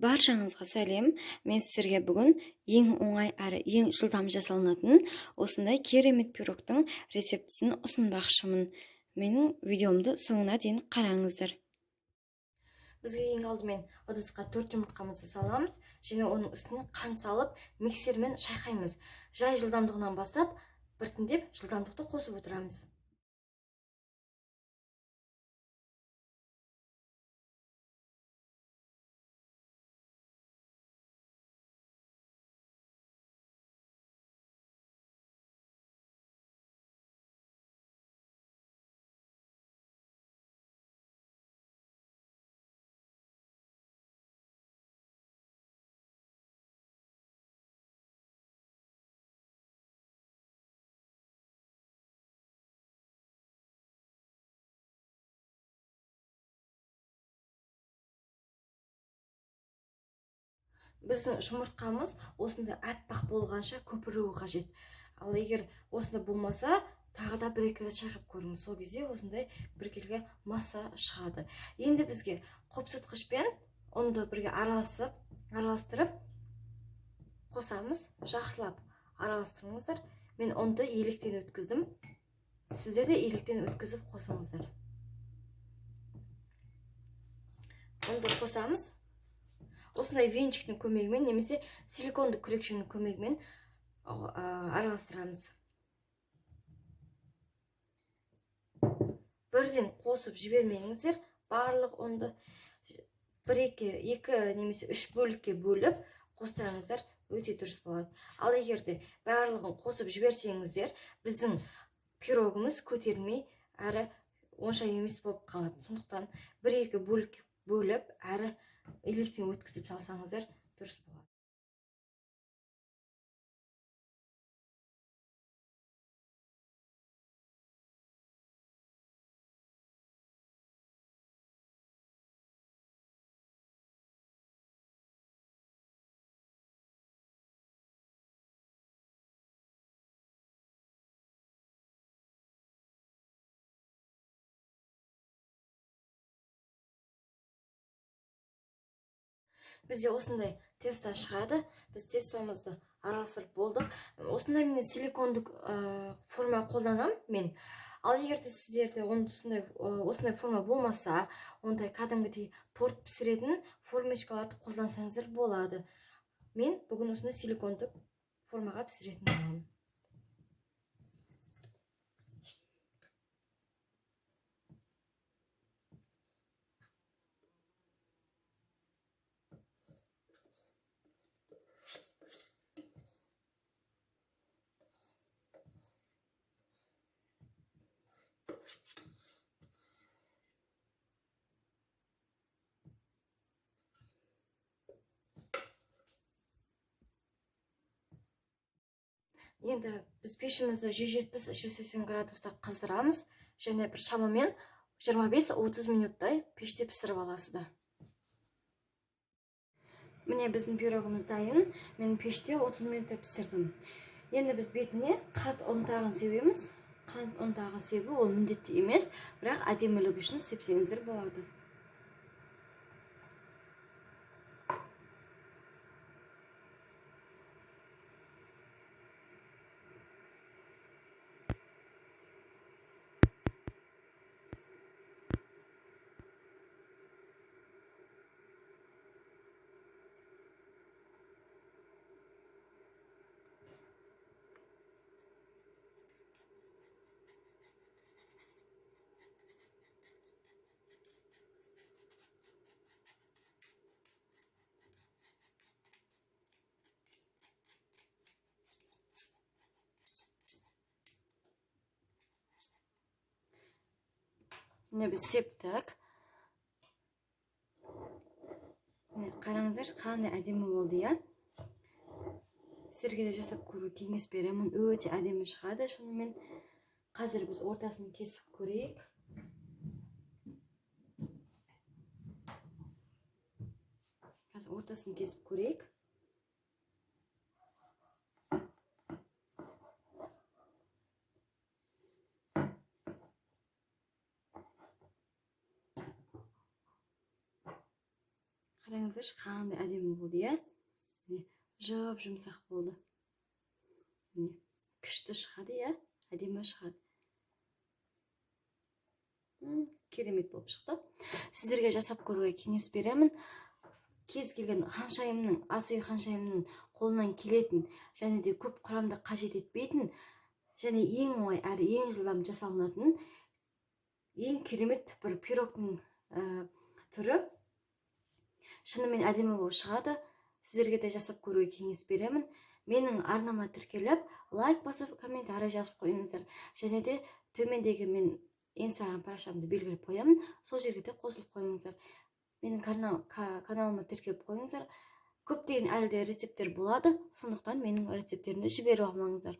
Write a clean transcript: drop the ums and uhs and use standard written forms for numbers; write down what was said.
Баршаңызға сәлем. Мен сіздерге бүгін ең оңай әрі ең жылдам жасалынатын осындай керемет пирогтың рецептісін ұсынбақшымын. Менің видеомды соңына дейін қараңыздар. Бізге ең алдымен ыдысқа 4 жұмыртқамызды саламыз және оның үстіне қант салып миксермен шайқаймыз. Жай жылдамдығынан бастап біртіндеп жылдамдықты қосып отырамыз. Біздің жұмыртқамыз осындай аппақ болғанша көпіруі қажет. Ал егер осында болмаса, тағы да бір-екі рет шайқап көріңіз. Сол кезде осындай біркелкі масса шығады. Енді бізге қопсытқышпен ұнды бірге араластырып қосамыз. Жақсылап араластырыңыздар. Мен ұнды електен өткіздім. Сіздер де електен өткізіп қосыңыздар. Ұнды қосамыз. Осындай венчиктің көмегімен немесе силиконды күрекшенің көмегімен араластырамыз. Бірден қосып жібермеңіздер. Барлық ұнды 2 немесе 3 бөлікке бөліп қостаңыздар, өте дұрыс болады. Ал егерде барлығын қосып жіберсеңіздер, біздің пирогымыз көтермей әрі онша емес болып қалады. Сондықтан 1-2 бөлікке бөліп әрі електен өткізіп салсаңыздар дұрыс болады. Бізде осындай теста шығады. Біз тестамызды араластырып болдық. Осындай мен силикондық форма қолданам мен. Ал егерде сіздерде осындай форма болмаса, ондай кәдімгідей торт пісіретін формочкаларды қолдансаңыздар болады. Мен бүгін осындай силикондық формаға пісіретін боламын. Енді біз пешімізді 170-180 градуста қыздырамыз және бір шамамен 25-30 минуттай пеште пісіріп аласыздар. Міне біздің пирогымыз дайын. Мен пеште 30 минутта пісірдім. Енді біз бетіне қант ұнтағын себеміз. Қант ұнтағы себу ол міндетті емес, бірақ әдемілік үшін сепсеңіздер болады. Міне біз септік. Қараңыздар, қандай әдемі болды, я? Сіздерге де жасап көру кеңес беремін. Өте әдемі шығады шынымен. Қазір біз ортасын кесіп көрейік. Қараңыздар, қараңыздаршы, қандай әдемі болды, иә? Міне, жұмсақ болды. Міне, күшті шығады, иә? Әдемі шығады. Керемет болып шықты. Сіздерге жасап көруге кеңес беремін. Кез келген ханшайымның, ас үй ханшайымның қолынан келетін, және де көп құрамды қажет етпейтін, және ең оңай әрі ең жылдам жасалынатын ең керемет бір пирогтың түрі. Шынымен әдемі болып шығады. Сіздерге де жасап көруге кеңес беремін. Менің арнама тіркеліп, лайк басып, комментарий жазып қойыңыздар. Және де төмендегі мен Инстаграм парақшамды белгілеп қоямын. Сол жерге де қосылып қойыңыздар. Менің каналыма тіркеліп қойыңыздар. Көптеген әлі де рецепттер болады. Сондықтан менің рецепттерімді жіберіп алмаңыздар.